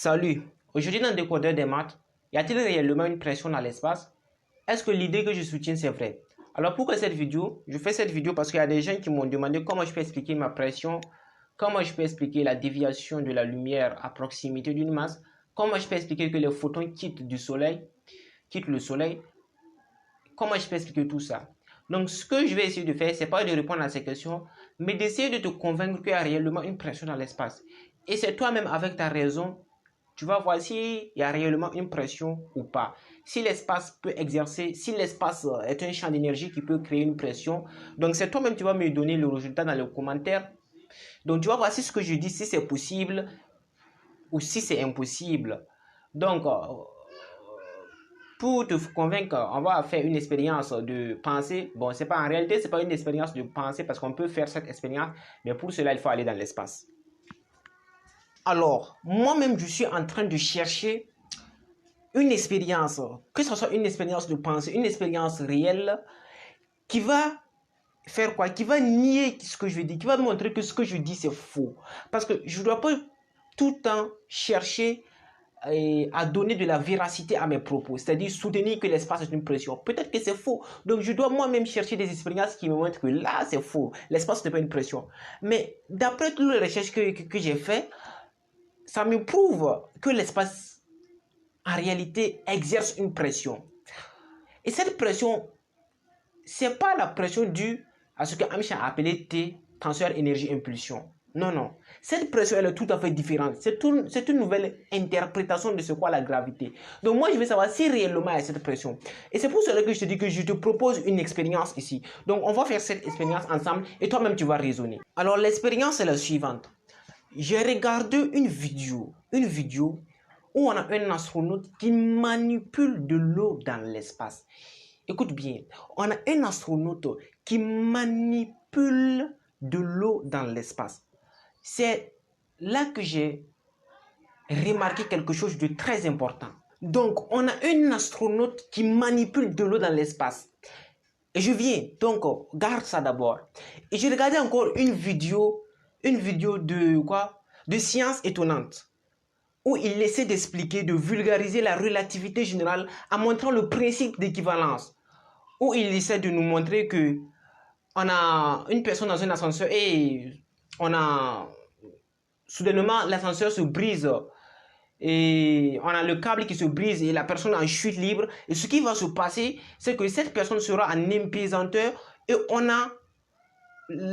Salut, aujourd'hui dans le décodeur des maths, y a-t-il réellement une pression dans l'espace? Est-ce que l'idée que je soutiens c'est vrai? Alors pourquoi cette vidéo? Je fais cette vidéo parce qu'il y a des gens qui m'ont demandé comment je peux expliquer ma pression, comment je peux expliquer la déviation de la lumière à proximité d'une masse, comment je peux expliquer que les photons quittent le soleil, comment je peux expliquer tout ça? Donc ce que je vais essayer de faire, c'est pas de répondre à ces questions, mais d'essayer de te convaincre qu'il y a réellement une pression dans l'espace. Et c'est toi-même avec ta raison, tu vas voir s'il y a réellement une pression ou pas. Si l'espace peut exercer, si l'espace est un champ d'énergie qui peut créer une pression, donc c'est toi-même qui vas me donner le résultat dans les commentaires. Donc tu vas voir si ce que je dis, si c'est possible ou si c'est impossible. Donc pour te convaincre, on va faire une expérience de pensée. Bon, c'est pas en réalité, c'est pas une expérience de pensée parce qu'on peut faire cette expérience, mais pour cela, il faut aller dans l'espace. Alors, moi-même, je suis en train de chercher une expérience, que ce soit une expérience de pensée, une expérience réelle, qui va faire quoi? Qui va nier ce que je dis, qui va montrer que ce que je dis, c'est faux. Parce que je ne dois pas tout le temps chercher à donner de la véracité à mes propos, c'est-à-dire soutenir que l'espace est une pression. Peut-être que c'est faux. Donc, je dois moi-même chercher des expériences qui me montrent que là, c'est faux. L'espace n'est pas une pression. Mais d'après toutes les recherches que j'ai faites, ça me prouve que l'espace, en réalité, exerce une pression. Et cette pression, ce n'est pas la pression due à ce que Einstein a appelé T, transfert énergie-impulsion. Non, non. Cette pression, elle est tout à fait différente. C'est une nouvelle interprétation de ce qu'est la gravité. Donc moi, je veux savoir si réellement il y a cette pression. Et c'est pour cela que je te dis que je te propose une expérience ici. Donc on va faire cette expérience ensemble et toi-même, tu vas raisonner. Alors l'expérience est la suivante. J'ai regardé une vidéo où on a un astronaute qui manipule de l'eau dans l'espace. Écoute bien, on a un astronaute qui manipule de l'eau dans l'espace. C'est là que j'ai remarqué quelque chose de très important. Donc, on a un astronaute qui manipule de l'eau dans l'espace. Et je viens, donc, garde ça d'abord. Et j'ai regardé encore une vidéo de quoi? De science étonnante, où il essaie d'expliquer, de vulgariser la relativité générale en montrant le principe d'équivalence, où il essaie de nous montrer que on a une personne dans un ascenseur et on a soudainement l'ascenseur se brise et on a le câble qui se brise et la personne en chute libre. Et ce qui va se passer, c'est que cette personne sera en apesanteur et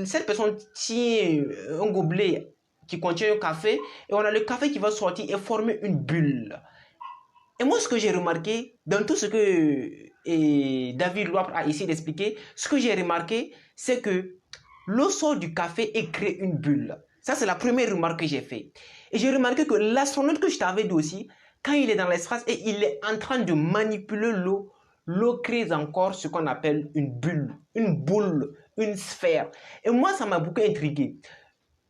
cette personne tient un gobelet qui contient un café et on a le café qui va sortir et former une bulle. Et moi, ce que j'ai remarqué dans tout ce que David Loapre a essayé d'expliquer, ce que j'ai remarqué, c'est que l'eau sort du café et crée une bulle. Ça, c'est la première remarque que j'ai faite. Et j'ai remarqué que l'astronaute que je t'avais dit aussi, quand il est dans l'espace et il est en train de manipuler l'eau, l'eau crée encore ce qu'on appelle une bulle, une boule, une sphère. Et moi, ça m'a beaucoup intrigué.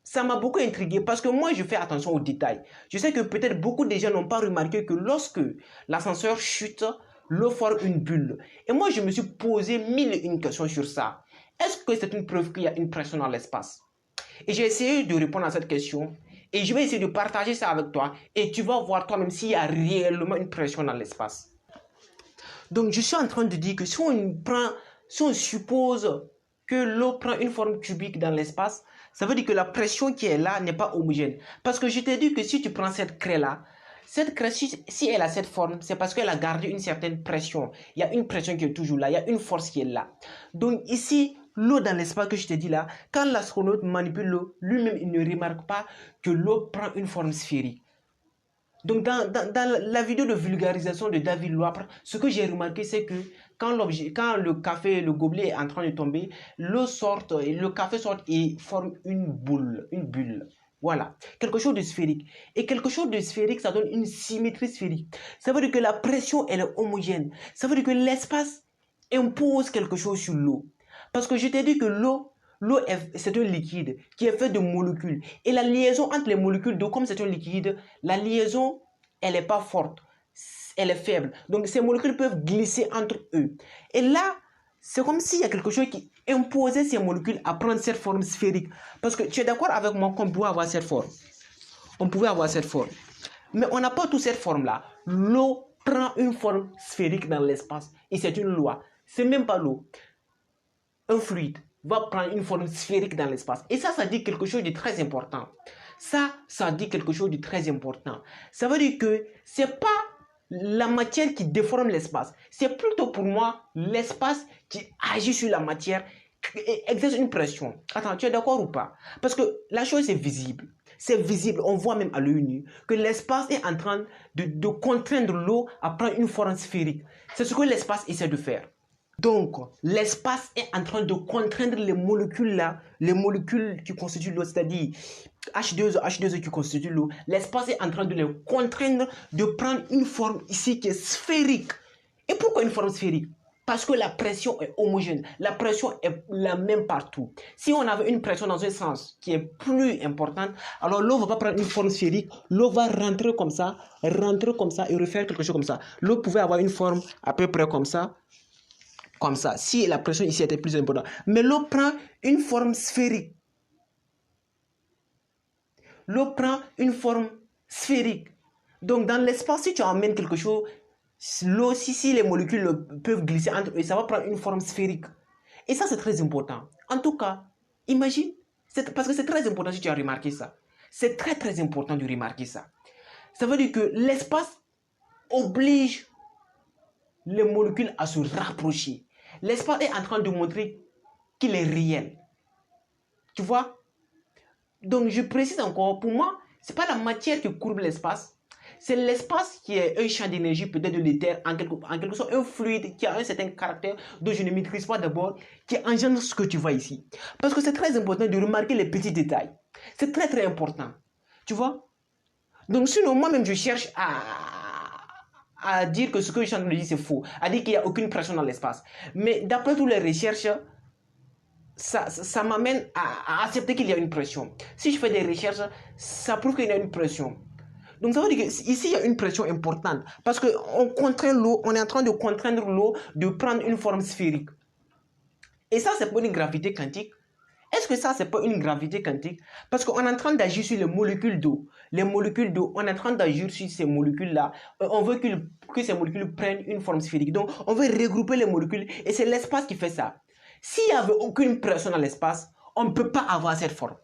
Ça m'a beaucoup intrigué parce que moi, je fais attention aux détails. Je sais que peut-être beaucoup de gens n'ont pas remarqué que lorsque l'ascenseur chute, l'eau forme une bulle. Et moi, je me suis posé mille et une questions sur ça. Est-ce que c'est une preuve qu'il y a une pression dans l'espace? Et j'ai essayé de répondre à cette question. Et je vais essayer de partager ça avec toi. Et tu vas voir toi-même s'il y a réellement une pression dans l'espace. Donc, je suis en train de dire que si on suppose que l'eau prend une forme cubique dans l'espace, ça veut dire que la pression qui est là n'est pas homogène. Parce que je t'ai dit que si tu prends cette craie-là, cette craie, si elle a cette forme, c'est parce qu'elle a gardé une certaine pression. Il y a une pression qui est toujours là, il y a une force qui est là. Donc ici, l'eau dans l'espace que je t'ai dit là, quand l'astronaute manipule l'eau, lui-même, il ne remarque pas que l'eau prend une forme sphérique. Donc, dans la vidéo de vulgarisation de David Loapre, ce que j'ai remarqué, c'est que quand le café, le gobelet est en train de tomber, l'eau sort, et le café sort et forme une boule, une bulle. Voilà, quelque chose de sphérique. Et quelque chose de sphérique, ça donne une symétrie sphérique. Ça veut dire que la pression, elle est homogène. Ça veut dire que l'espace impose quelque chose sur l'eau. Parce que je t'ai dit que l'eau, c'est un liquide qui est fait de molécules. Et la liaison entre les molécules d'eau, comme c'est un liquide, la liaison, elle n'est pas forte. Elle est faible. Donc, ces molécules peuvent glisser entre eux. Et là, c'est comme s'il y a quelque chose qui imposait ces molécules à prendre cette forme sphérique. Parce que tu es d'accord avec moi qu'on pouvait avoir cette forme. On pouvait avoir cette forme. Mais on n'a pas toute cette forme-là. L'eau prend une forme sphérique dans l'espace. Et c'est une loi. C'est même pas l'eau. Un fluide va prendre une forme sphérique dans l'espace. Et ça dit quelque chose de très important. Ça dit quelque chose de très important. Ça veut dire que c'est pas la matière qui déforme l'espace. C'est plutôt pour moi l'espace qui agit sur la matière et exerce une pression. Attends, tu es d'accord ou pas? Parce que la chose est visible. C'est visible, on voit même à l'œil nu que l'espace est en train de contraindre l'eau à prendre une forme sphérique. C'est ce que l'espace essaie de faire. Donc, l'espace est en train de contraindre les molécules là, les molécules qui constituent l'eau, c'est-à-dire H2O qui constitue l'eau. L'espace est en train de les contraindre de prendre une forme ici qui est sphérique. Et pourquoi une forme sphérique? Parce que la pression est homogène. La pression est la même partout. Si on avait une pression dans un sens qui est plus importante, alors l'eau va pas prendre une forme sphérique. L'eau va rentrer comme ça et refaire quelque chose comme ça. L'eau pouvait avoir une forme à peu près comme ça. Comme ça, si la pression ici était plus importante. Mais l'eau prend une forme sphérique. L'eau prend une forme sphérique. Donc, dans l'espace, si tu emmènes quelque chose, l'eau, si les molécules peuvent glisser entre eux, ça va prendre une forme sphérique. Et ça, c'est très important. En tout cas, imagine, parce que c'est très important si tu as remarqué ça. C'est très, très important de remarquer ça. Ça veut dire que l'espace oblige les molécules à se rapprocher. L'espace est en train de montrer qu'il est réel. Tu vois? Donc, je précise encore, pour moi, ce n'est pas la matière qui courbe l'espace. C'est l'espace qui est un champ d'énergie, peut-être de l'éther, en quelque sorte un fluide qui a un certain caractère dont je ne maîtrise pas d'abord, qui engendre ce que tu vois ici. Parce que c'est très important de remarquer les petits détails. C'est très, très important. Tu vois? Donc, sinon, moi-même, je cherche à dire que ce que je suis en train de dire, c'est faux. À dire qu'il n'y a aucune pression dans l'espace. Mais d'après toutes les recherches, ça m'amène à accepter qu'il y a une pression. Si je fais des recherches, ça prouve qu'il y a une pression. Donc ça veut dire qu'ici, il y a une pression importante. Parce qu'on contraint l'eau, on est en train de contraindre l'eau de prendre une forme sphérique. Et ça, c'est pas une gravité quantique. Est-ce que ça, c'est pas une gravité quantique? Parce qu'on est en train d'agir sur les molécules d'eau. Les molécules d'eau, on est en train d'agir sur ces molécules-là. On veut que ces molécules prennent une forme sphérique. Donc, on veut regrouper les molécules et c'est l'espace qui fait ça. S'il n'y avait aucune pression dans l'espace, on ne peut pas avoir cette forme.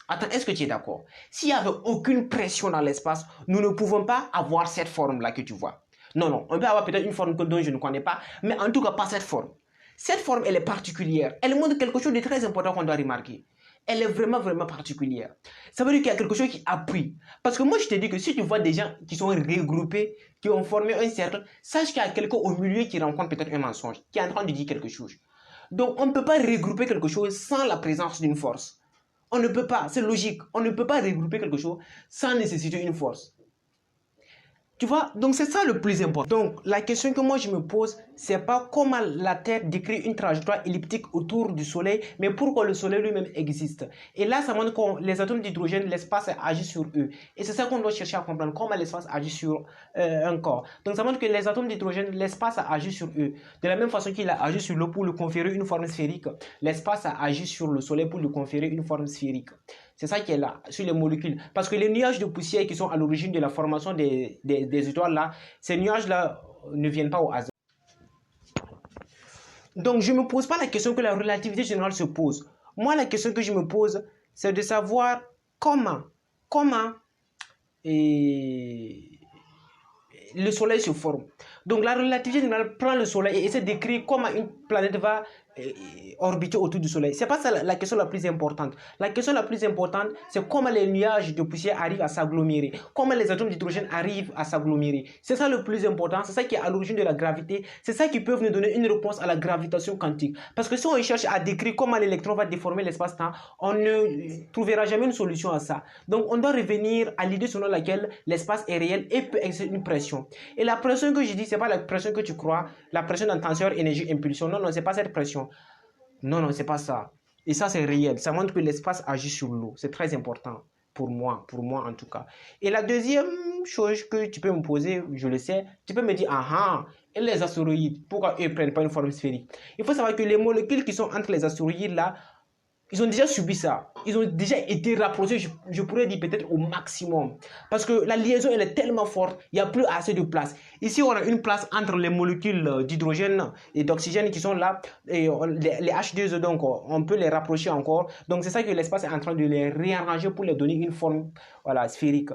Attends, est-ce que tu es d'accord? S'il n'y avait aucune pression dans l'espace, nous ne pouvons pas avoir cette forme-là que tu vois. Non, on peut avoir peut-être une forme dont je ne connais pas, mais en tout cas pas cette forme. Cette forme, elle est particulière. Elle montre quelque chose de très important qu'on doit remarquer. Elle est vraiment, vraiment particulière. Ça veut dire qu'il y a quelque chose qui appuie. Parce que moi, je te dis que si tu vois des gens qui sont regroupés, qui ont formé un cercle, sache qu'il y a quelqu'un au milieu qui rencontre peut-être un mensonge, qui est en train de dire quelque chose. Donc, on ne peut pas regrouper quelque chose sans la présence d'une force. On ne peut pas, c'est logique. On ne peut pas regrouper quelque chose sans nécessiter une force. Tu vois, donc c'est ça le plus important. Donc la question que moi je me pose, c'est pas comment la Terre décrit une trajectoire elliptique autour du Soleil, mais pourquoi le Soleil lui-même existe. Et là, ça montre que les atomes d'hydrogène, l'espace agit sur eux. Et c'est ça qu'on doit chercher à comprendre, comment l'espace agit sur un corps. Donc ça montre que les atomes d'hydrogène, l'espace agit sur eux. De la même façon qu'il a agi sur l'eau pour lui conférer une forme sphérique, l'espace a agi sur le Soleil pour lui conférer une forme sphérique. C'est ça qui est là, sur les molécules. Parce que les nuages de poussière qui sont à l'origine de la formation des étoiles là, ces nuages-là ne viennent pas au hasard. Donc, je ne me pose pas la question que la relativité générale se pose. Moi, la question que je me pose, c'est de savoir comment le Soleil se forme. Donc, la relativité générale prend le Soleil et essaie d'écrire comment une planète va orbiter autour du Soleil. C'est pas ça la question la plus importante. La question la plus importante, c'est comment les nuages de poussière arrivent à s'agglomérer, comment les atomes d'hydrogène arrivent à s'agglomérer. C'est ça le plus important, c'est ça qui est à l'origine de la gravité, c'est ça qui peut nous donner une réponse à la gravitation quantique. Parce que si on cherche à décrire comment l'électron va déformer l'espace-temps, on ne trouvera jamais une solution à ça. Donc on doit revenir à l'idée selon laquelle l'espace est réel et peut exercer une pression. Et la pression que je dis, c'est pas la pression que tu crois, la pression d'un tenseur énergie-impulsion. Non, c'est pas cette pression. Non, c'est pas ça. Et ça, c'est réel. Ça montre que l'espace agit sur l'eau. C'est très important pour moi en tout cas. Et la deuxième chose que tu peux me poser, je le sais, tu peux me dire, et les astéroïdes, pourquoi eux ne prennent pas une forme sphérique? Il faut savoir que les molécules qui sont entre les astéroïdes là, Ils ont déjà subi ça. Ils ont déjà été rapprochés, je pourrais dire peut-être au maximum. Parce que la liaison, elle est tellement forte, il n'y a plus assez de place. Ici, on a une place entre les molécules d'hydrogène et d'oxygène qui sont là. Et les H2O, donc, on peut les rapprocher encore. Donc, c'est ça que l'espace est en train de les réarranger pour les donner une forme, voilà, sphérique.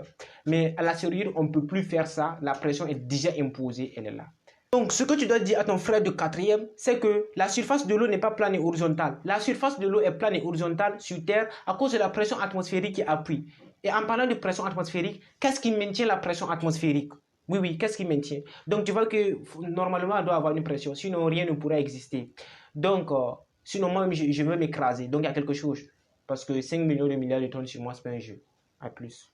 Mais à la serrure, on ne peut plus faire ça. La pression est déjà imposée, elle est là. Donc, ce que tu dois dire à ton frère de quatrième, c'est que la surface de l'eau n'est pas plane et horizontale. La surface de l'eau est plane et horizontale sur Terre à cause de la pression atmosphérique qui appuie. Et en parlant de pression atmosphérique, qu'est-ce qui maintient la pression atmosphérique? Oui, oui, qu'est-ce qui maintient? Donc, tu vois que normalement, elle doit avoir une pression, sinon rien ne pourrait exister. Donc, sinon moi, je veux m'écraser. Donc, il y a quelque chose. Parce que 5 millions de milliards de tonnes sur moi, c'est pas un jeu. À plus.